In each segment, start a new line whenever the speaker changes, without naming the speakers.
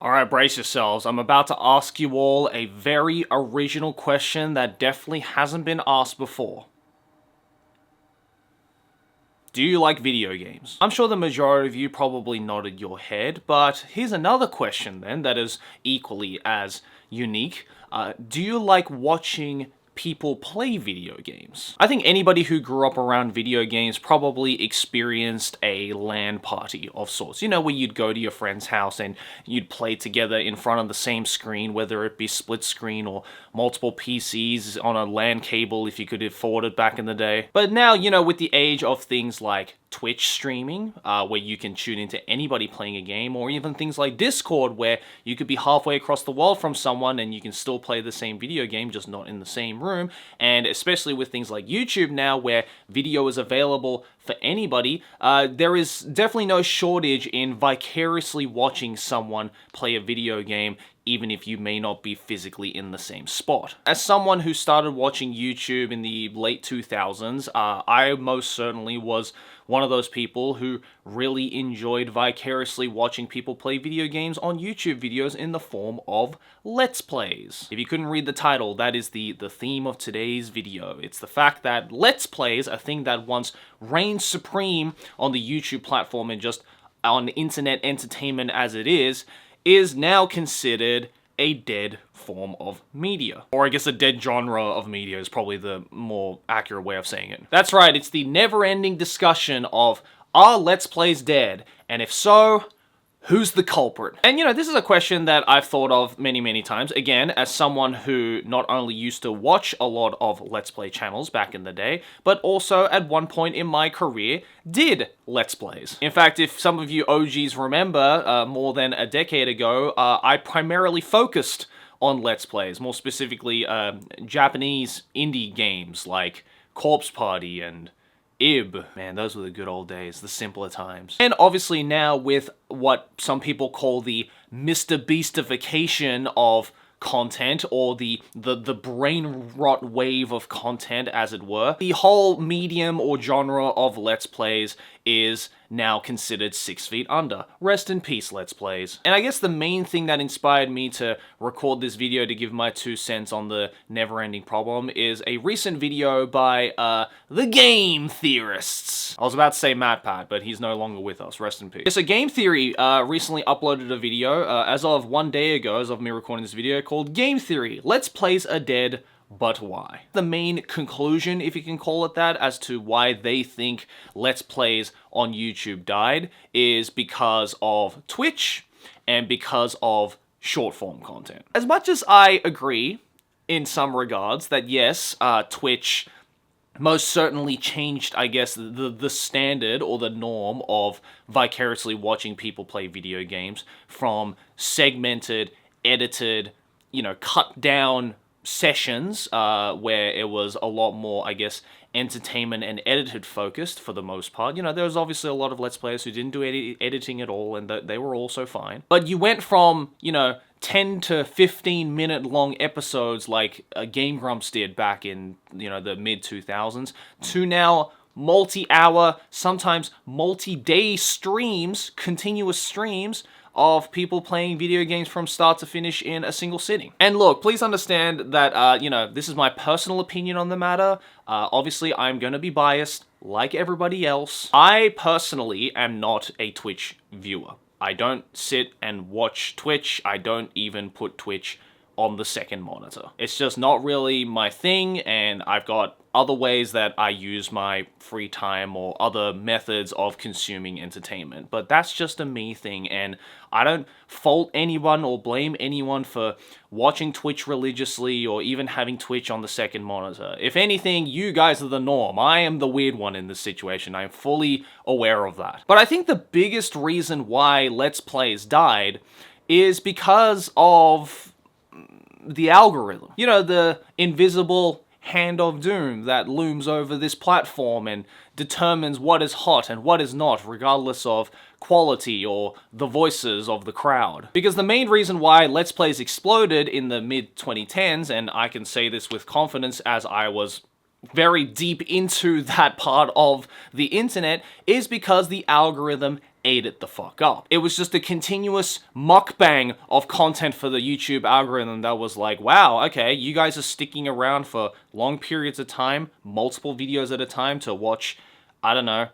Alright, brace yourselves. I'm about to ask you all a very original question that definitely hasn't been asked before. Do you like video games? I'm sure the majority of you probably nodded your head, but here's another question then that is equally as unique. Do you like watching people play video games? I think anybody who grew up around video games probably experienced a LAN party of sorts. You know, where you'd go to your friend's house and you'd play together in front of the same screen, whether it be split screen or multiple PCs on a LAN cable if you could afford it back in the day. But now, you know, with the age of things like Twitch streaming, where you can tune into anybody playing a game, or even things like Discord, where you could be halfway across the world from someone and you can still play the same video game, just not in the same room. And especially with things like YouTube now, where video is available for anybody, there is definitely no shortage in vicariously watching someone play a video game, even if you may not be physically in the same spot. As someone who started watching YouTube in the late 2000s, I most certainly was one of those people who really enjoyed vicariously watching people play video games on YouTube videos in the form of Let's Plays. If you couldn't read the title, that is the theme of today's video. It's the fact that Let's Plays, a thing that once reigned supreme on the YouTube platform and just on internet entertainment as it is now considered a dead form of media. Or I guess a dead genre of media is probably the more accurate way of saying it. That's right, it's the never-ending discussion of, are Let's Plays dead? And if so, who's the culprit? And you know, this is a question that I've thought of many times, again, as someone who not only used to watch a lot of Let's Play channels back in the day, but also at one point in my career did Let's Plays. In fact, if some of you OGs remember, more than a decade ago, I primarily focused on Let's Plays, more specifically Japanese indie games like Corpse Party and Ib. Man, those were the good old days, the simpler times. And obviously now with what some people call the Mr. Beastification of content, or the brain rot wave of content, as it were, the whole medium or genre of Let's Plays is now considered 6 feet under. Rest in peace, Let's Plays. And I guess the main thing that inspired me to record this video to give my 2 cents on the never-ending problem is a recent video by, the Game Theorists. I was about to say MatPat, but he's no longer with us. Rest in peace. Yes, so Game Theory recently uploaded a video, as of 1 day ago, as of me recording this video, called Game Theory, Let's Plays Are Dead, but why? The main conclusion, if you can call it that, as to why they think Let's Plays on YouTube died is because of Twitch and because of short-form content. As much as I agree, in some regards, that yes, Twitch most certainly changed, I guess, the standard or the norm of vicariously watching people play video games from segmented, edited, you know, cut down sessions where it was a lot more, I guess, entertainment and edited focused for the most part. You know, there was obviously a lot of Let's Players who didn't do editing at all, and they were also fine. But you went from, you know, 10 to 15 minute long episodes like Game Grumps did back in, you know, the mid-2000s, to now multi-hour, sometimes multi-day streams, continuous streams, of people playing video games from start to finish in a single sitting. And look, please understand that, you know, this is my personal opinion on the matter. Obviously, I'm going to be biased, like everybody else. I personally am not a Twitch viewer. I don't sit and watch Twitch. I don't even put Twitch on the second monitor. It's just not really my thing, and I've got other ways that I use my free time or other methods of consuming entertainment. But that's just a me thing, and I don't fault anyone or blame anyone for watching Twitch religiously or even having Twitch on the second monitor. If anything, you guys are the norm. I am the weird one in this situation. I'm fully aware of that. But I think the biggest reason why Let's Plays died is because of the algorithm. You know, the invisible hand of doom that looms over this platform and determines what is hot and what is not, regardless of quality or the voices of the crowd. Because the main reason why Let's Plays exploded in the mid-2010s, and I can say this with confidence as I was very deep into that part of the internet, is because the algorithm ate it the fuck up. It was just a continuous mukbang of content for the YouTube algorithm that was like, wow, okay, you guys are sticking around for long periods of time, multiple videos at a time to watch, I don't know,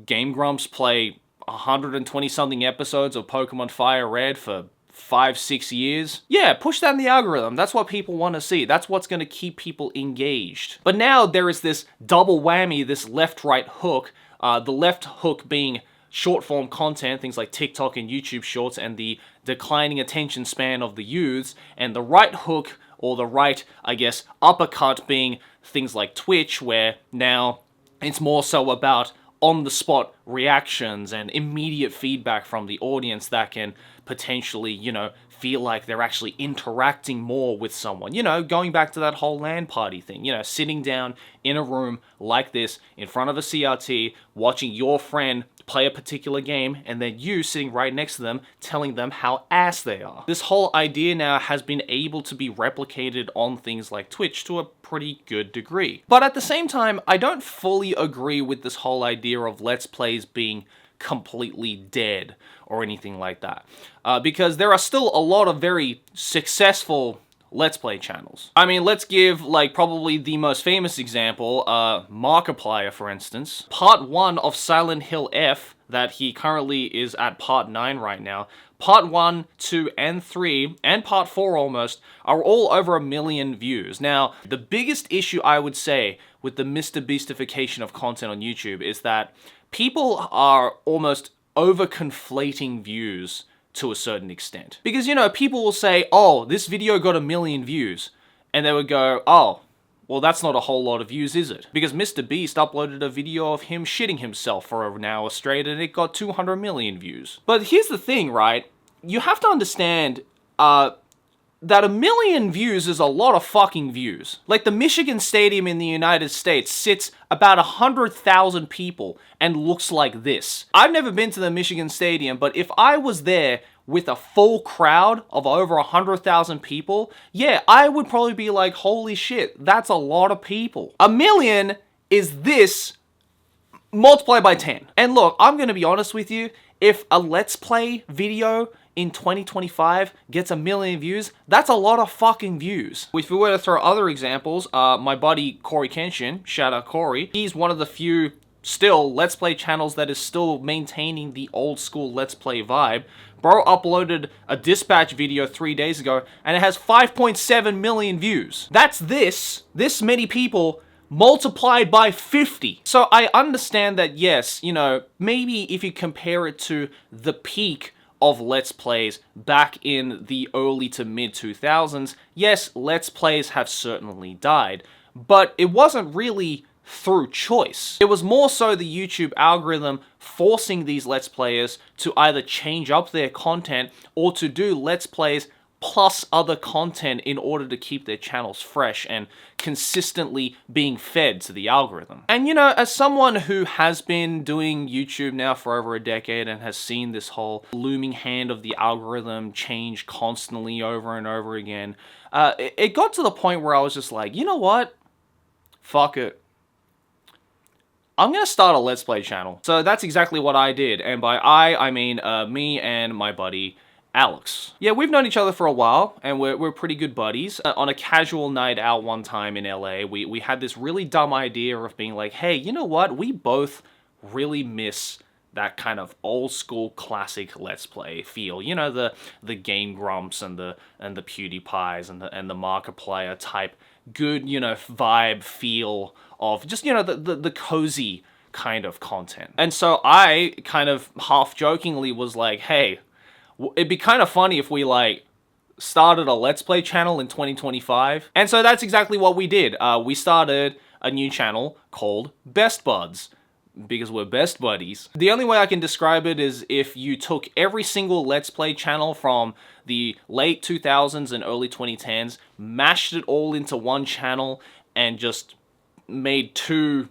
Game Grumps play 120 something episodes of Pokemon Fire Red for 5-6 years. Yeah, push that in the algorithm. That's what people want to see. That's what's going to keep people engaged. But now there is this double whammy, this left-right hook. The left hook being short form content, things like TikTok and YouTube Shorts, and the declining attention span of the youths, and the right hook, or the right, I guess, uppercut being things like Twitch, where now it's more so about on-the-spot reactions and immediate feedback from the audience that can potentially, you know, feel like they're actually interacting more with someone. You know, going back to that whole LAN party thing, you know, sitting down in a room like this in front of a CRT, watching your friend play a particular game, and then you sitting right next to them telling them how ass they are. This whole idea now has been able to be replicated on things like Twitch to a pretty good degree. But at the same time, I don't fully agree with this whole idea of Let's Plays being completely dead or anything like that. Because there are still a lot of very successful Let's Play channels. I mean, let's give, like, probably the most famous example, Markiplier, for instance. Part 1 of Silent Hill F, that he currently is at Part 9 right now, Part 1, 2, and 3, and Part 4 almost, are all over 1 million views. Now, the biggest issue I would say with the Mr. Beastification of content on YouTube is that people are almost over-conflating views to a certain extent. Because, you know, people will say, oh, this video got 1 million views. And they would go, oh, well, that's not a whole lot of views, is it? Because Mr. Beast uploaded a video of him shitting himself for an hour straight and it got 200 million views. But here's the thing, right? You have to understand, that 1 million views is a lot of fucking views. Like, the Michigan Stadium in the United States sits about 100,000 people and looks like this. I've never been to the Michigan Stadium, but if I was there with a full crowd of over 100,000 people, yeah, I would probably be like, holy shit, that's a lot of people. 1 million is this multiplied by 10. And look, I'm gonna be honest with you, if a Let's Play video in 2025 gets 1 million views, that's a lot of fucking views. If we were to throw other examples, my buddy Corey Kenshin, shout out Corey, he's one of the few still Let's Play channels that is still maintaining the old school Let's Play vibe. Bro uploaded a Dispatch video 3 days ago, and it has 5.7 million views. That's this many people multiplied by 50. So I understand that, yes, you know, maybe if you compare it to the peak of Let's Plays back in the early to mid 2000s, yes, Let's Plays have certainly died, but it wasn't really through choice. It was more so the YouTube algorithm forcing these Let's Players to either change up their content or to do Let's Plays plus other content in order to keep their channels fresh and consistently being fed to the algorithm. And you know, as someone who has been doing YouTube now for over a decade and has seen this whole looming hand of the algorithm change constantly over and over again, it got to the point where I was just like, you know what? Fuck it. I'm gonna start a Let's Play channel. So that's exactly what I did, and by I mean me and my buddy Alex. Yeah, we've known each other for a while, and we're pretty good buddies. On a casual night out one time in LA, we had this really dumb idea of being like, hey, you know what? We both really miss that kind of old school classic Let's Play feel. You know, the Game Grumps and the PewDiePies and the Markiplier type good, you know, vibe feel of just, you know, the cozy kind of content. And so I kind of half jokingly was like, hey, it'd be kind of funny if we, like, started a Let's Play channel in 2025. And so that's exactly what we did. We started a new channel called Best Buds, because we're best buddies. The only way I can describe it is if you took every single Let's Play channel from the late 2000s and early 2010s, mashed it all into one channel, and just made two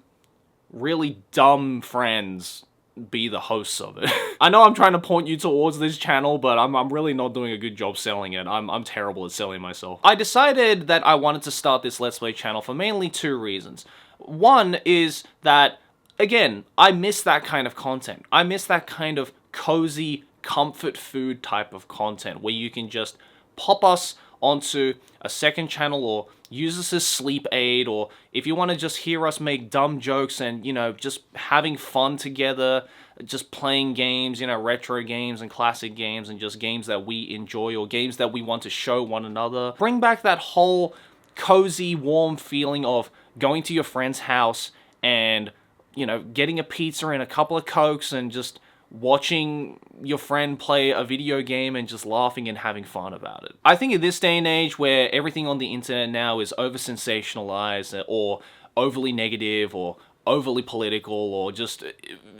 really dumb friends be the hosts of it. I know I'm trying to point you towards this channel, but I'm really not doing a good job selling it. I'm terrible at selling myself. I decided that I wanted to start this Let's Play channel for mainly two reasons. One is that, again, I miss that kind of content. I miss that kind of cozy comfort food type of content where you can just pop us onto a second channel or use this as sleep aid, or if you want to just hear us make dumb jokes and, you know, just having fun together, just playing games, you know, retro games and classic games and just games that we enjoy or games that we want to show one another. Bring back that whole cozy, warm feeling of going to your friend's house and, you know, getting a pizza and a couple of Cokes and just watching your friend play a video game and just laughing and having fun about it. I think in this day and age where everything on the internet now is over-sensationalized or overly negative or overly political or just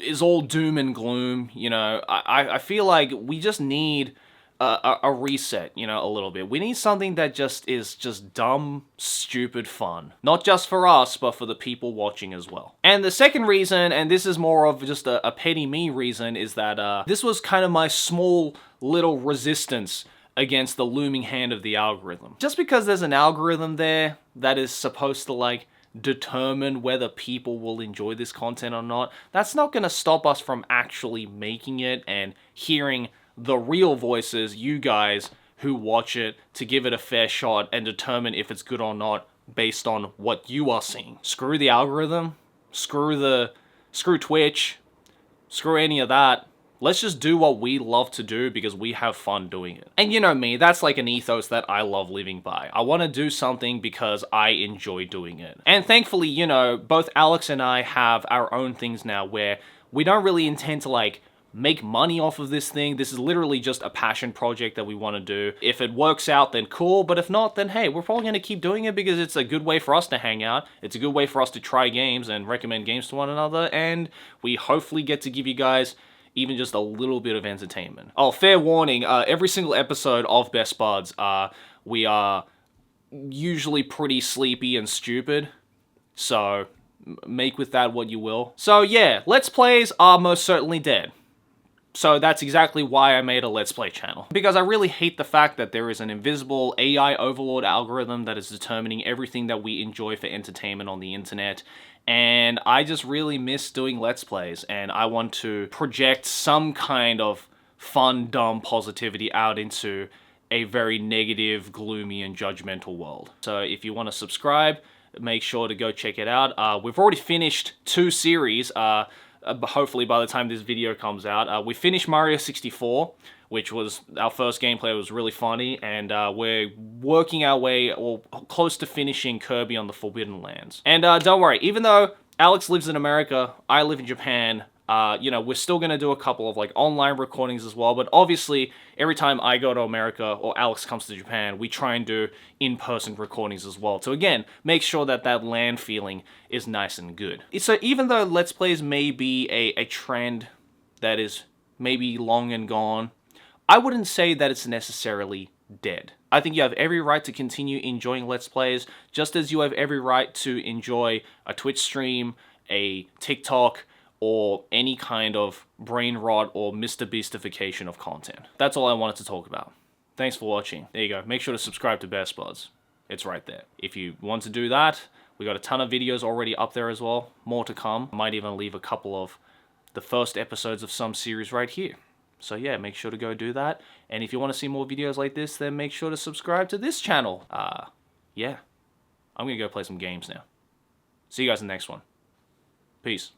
is all doom and gloom, you know, I feel like we just need a reset, you know, a little bit. We need something that just is just dumb, stupid fun. Not just for us, but for the people watching as well. And the second reason, and this is more of just a petty me reason, is that this was kind of my small little resistance against the looming hand of the algorithm. Just because there's an algorithm there that is supposed to, like, determine whether people will enjoy this content or not, that's not going to stop us from actually making it and hearing the real voices, you guys who watch it, to give it a fair shot and determine if it's good or not based on what you are seeing. Screw the algorithm, screw Twitch, screw any of that. Let's just do what we love to do because we have fun doing it. And you know me, that's like an ethos that I love living by. I want to do something because I enjoy doing it. And thankfully, you know, both Alex and I have our own things now where we don't really intend to, like, make money off of this thing. This is literally just a passion project that we want to do. If it works out, then cool, but if not, then hey, we're probably going to keep doing it because it's a good way for us to hang out. It's a good way for us to try games and recommend games to one another, and we hopefully get to give you guys even just a little bit of entertainment. Oh, fair warning, every single episode of Best Buds, we are usually pretty sleepy and stupid, so make with that what you will. So yeah, Let's Plays are most certainly dead. So that's exactly why I made a Let's Play channel. Because I really hate the fact that there is an invisible AI overlord algorithm that is determining everything that we enjoy for entertainment on the internet. And I just really miss doing Let's Plays, and I want to project some kind of fun, dumb positivity out into a very negative, gloomy, and judgmental world. So if you want to subscribe, make sure to go check it out. We've already finished 2 series, hopefully by the time this video comes out. We finished Mario 64, which was our first gameplay. It was really funny, and we're working our way, or close to finishing, Kirby on the Forbidden Lands. And don't worry, even though Alex lives in America, I live in Japan, you know, we're still going to do a couple of, like, online recordings as well, but obviously, every time I go to America or Alex comes to Japan, we try and do in-person recordings as well. So again, make sure that that LAN feeling is nice and good. So even though Let's Plays may be a trend that is maybe long and gone, I wouldn't say that it's necessarily dead. I think you have every right to continue enjoying Let's Plays, just as you have every right to enjoy a Twitch stream, a TikTok, or any kind of brain rot or Mr. Beastification of content. That's all I wanted to talk about. Thanks for watching. There you go. Make sure to subscribe to Best Buds. It's right there. If you want to do that, we got a ton of videos already up there as well. More to come. I might even leave a couple of the first episodes of some series right here. So yeah, make sure to go do that. And if you want to see more videos like this, then make sure to subscribe to this channel. Yeah. I'm gonna go play some games now. See you guys in the next one. Peace.